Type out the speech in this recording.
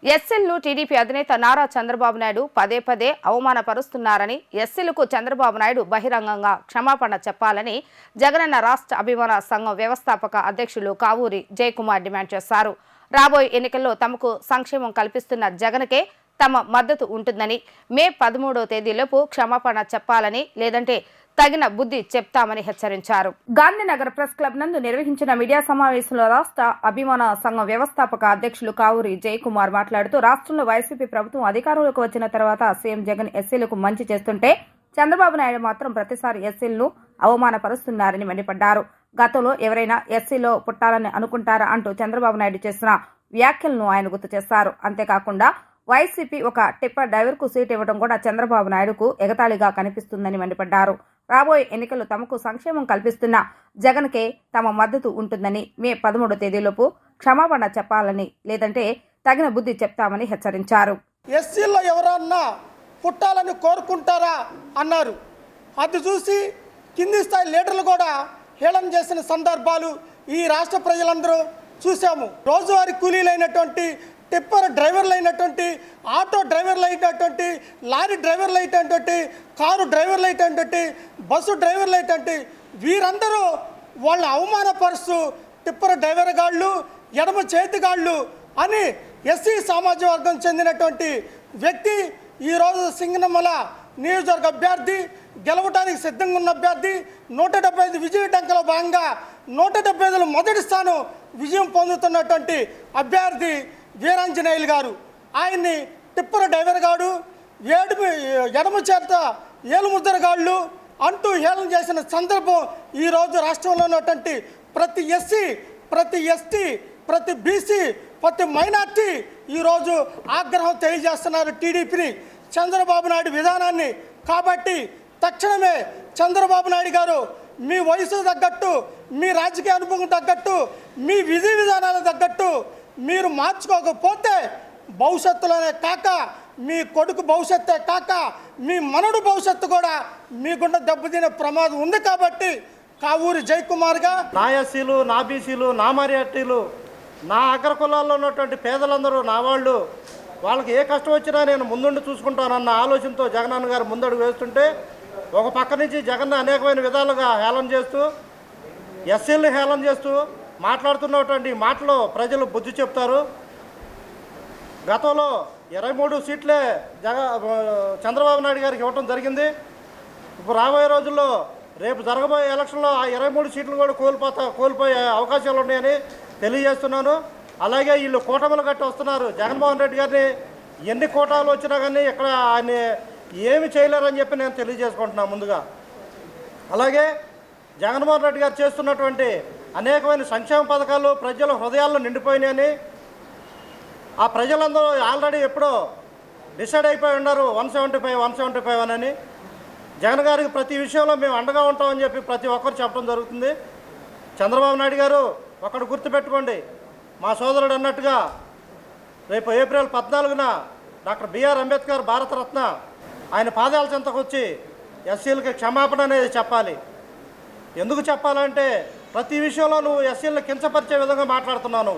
ఎస్సీలను TDP అధినేత నారా చంద్రబాబు నాయుడు పదే పదే అవమానపరుస్తున్నారని, ఎస్సీలకు చంద్రబాబు నాయుడు బహిరంగంగా క్షమాపణ చెప్పాలని జగనన్న రాష్ట్ర అభిమాన సంఘం వ్యవస్థాపక అధ్యక్షులు కావూరి జయకుమార్ డిమాండ్ చేశారు. రాబోయే ఎన్నికల్లో తమకు సంక్షేమం కల్పిస్తున్న జగన్కే తమ మద్దతు ఉంటుందని, మే 13వ తేదీలోపు క్షమాపణ చెప్పాలని, లేదంటే తగిన బుద్ధి చెప్తామని హెచ్చరించారు. గాంధీనగర్ ప్రెస్ క్లబ్ నందు నిర్వహించిన మీడియా సమావేశంలో రాష్ట్ర అభిమాన సంఘం వ్యవస్థాపక అధ్యక్షులు కావూరి జయకుమార్ మాట్లాడుతూ, రాష్ట్రంలో వైసీపీ ప్రభుత్వం అధికారంలోకి వచ్చిన తర్వాత సీఎం జగన్ ఎస్సీలకు మంచి చేస్తుంటే చంద్రబాబు నాయుడు మాత్రం ప్రతిసారి ఎస్సీలను అవమానపరుస్తున్నారని మండిపడ్డారు. గతంలో ఎవరైనా ఎస్సీలో పుట్టాలని అనుకుంటారా అంటూ చంద్రబాబు నాయుడు చేసిన వ్యాఖ్యలను ఆయన గుర్తు చేశారు. అంతేకాకుండా వైసీపీ ఒక టిప్పర్ డ్రైవర్కు సీట్ ఇవ్వడం కూడా చంద్రబాబు నాయుడుకు ఎగతాళిగా కనిపిస్తుందని మండిపడ్డారు. రాబోయే ఎన్నికల్లో తమకు సంక్షేమం కల్పిస్తున్న జగన్కే తమ మద్దతు ఉంటుందని, మే 13వ తేదీలోపు క్షమాపణ చెప్పాలని, లేదంటే తగిన బుద్ధి చెప్తామని హెచ్చరించారు. ఎస్సీలో ఎవరన్నా పుట్టాలని కోరుకుంటారా అన్నారు. అది చూసి కింది స్థాయి లీడర్లు కూడా హేళన చేసిన సందర్భాలు ఈ రాష్ట్ర ప్రజలందరూ చూసాము. రోజువారీ కూలీలైనటువంటి, టిప్పర్ డ్రైవర్లు అయినటువంటి, ఆటో డ్రైవర్లు అయినటువంటి, లారీ డ్రైవర్లు అయినటువంటి, కారు డ్రైవర్లు అయినటువంటి, బస్సు డ్రైవర్లు అయినటువంటి వీరందరూ వాళ్ళని అవమానపరుస్తూ టిప్పర్ డ్రైవర్ గాళ్ళు, ఎడమ చేతిగాళ్ళు అని ఎస్సీ సామాజిక వర్గం చెందినటువంటి వ్యక్తి ఈరోజు సింగనమల నియోజకవర్గ అభ్యర్థి, గెలవడానికి సిద్ధంగా ఉన్న అభ్యర్థి, 175 విజయ టంకలో భాగంగా 175లో మొదటి స్థానం విజయం పొందుతున్నటువంటి అభ్యర్థి వీరాంజనేయులు గారు, ఆయన్ని టిప్పర్ డ్రైవర్ గాడు, ఎడమ చేత ఏలుముద్దరగాళ్ళు అంటూ హేళన చేసిన సందర్భం ఈరోజు రాష్ట్రంలో ఉన్నటువంటి ప్రతి ఎస్సీ, ప్రతి ఎస్టీ, ప్రతి బీసీ, ప్రతి మైనార్టీ ఈరోజు ఆగ్రహం తెలియజేస్తున్నారు టీడీపీని, చంద్రబాబు నాయుడు విధానాన్ని. కాబట్టి తక్షణమే చంద్రబాబు నాయుడు గారు మీ వయసు తగ్గట్టు, మీ రాజకీయ అనుభవం తగ్గట్టు, మీ విధి విధానాలకు తగ్గట్టు మీరు మార్చుకోకపోతే భవిష్యత్తులోనే కాక మీ కొడుకు భవిష్యత్తే కాక మీ మనడు భవిష్యత్తు కూడా మీకున్న దెబ్బతినే ప్రమాదం ఉంది. కాబట్టి కావూరి జయకుమార్గా నా ఎస్సీలు, నా బీసీలు, నా మైనారిటీలు, నా అగ్ర కులాల్లో ఉన్నటువంటి పేదలందరూ నా వాళ్ళు, వాళ్ళకి ఏ కష్టం వచ్చినా నేను ముందుండి చూసుకుంటానన్న ఆలోచనతో జగనన్న గారు ముందడుగు వేస్తుంటే, ఒక పక్క నుంచి జగన్ అనేకమైన విధాలుగా హేళన చేస్తూ, ఎస్సీలను హేళన చేస్తూ మాట్లాడుతున్నటువంటి మాటలు ప్రజలు బుద్ధి చెప్తారు. గతంలో 23 సీట్లే చంద్రబాబు నాయుడు గారికి ఇవ్వటం జరిగింది. ఇప్పుడు రాబోయే రోజుల్లో రేపు జరగబోయే ఎలక్షన్లో ఆ 23 సీట్లు కూడా కోల్పోయే అవకాశాలు ఉన్నాయని తెలియజేస్తున్నాను. అలాగే వీళ్ళు కూటములు కట్టి వస్తున్నారు. జగన్మోహన్ రెడ్డి గారిని ఎన్ని కూటాలు వచ్చినా కానీ ఇక్కడ ఆయన ఏమి చేయలేరని చెప్పి నేను తెలియజేసుకుంటున్నాను ముందుగా. అలాగే జగన్మోహన్ రెడ్డి గారు చేస్తున్నటువంటి అనేకమైన సంక్షేమ పథకాలు ప్రజల హృదయాల్లో నిండిపోయినాయని, ఆ ప్రజలందరూ ఆల్రెడీ ఎప్పుడో డిసైడ్ అయిపోయి ఉన్నారు 175 అని. జగన్ గారికి ప్రతి విషయంలో మేము అండగా ఉంటామని చెప్పి ప్రతి ఒక్కరు చెప్పడం జరుగుతుంది. చంద్రబాబు నాయుడు గారు ఒకటి గుర్తుపెట్టుకోండి, మా సోదరుడు అన్నట్టుగా రేపు ఏప్రిల్ 14న డాక్టర్ బిఆర్ అంబేద్కర్ భారతరత్న ఆయన పాదాల చెంతకు వచ్చి ఎస్సీలకి క్షమాపణ అనేది చెప్పాలి. ఎందుకు చెప్పాలంటే ప్రతి విషయంలో నువ్వు ఎస్సీలను కించపరిచే విధంగా మాట్లాడుతున్నావు.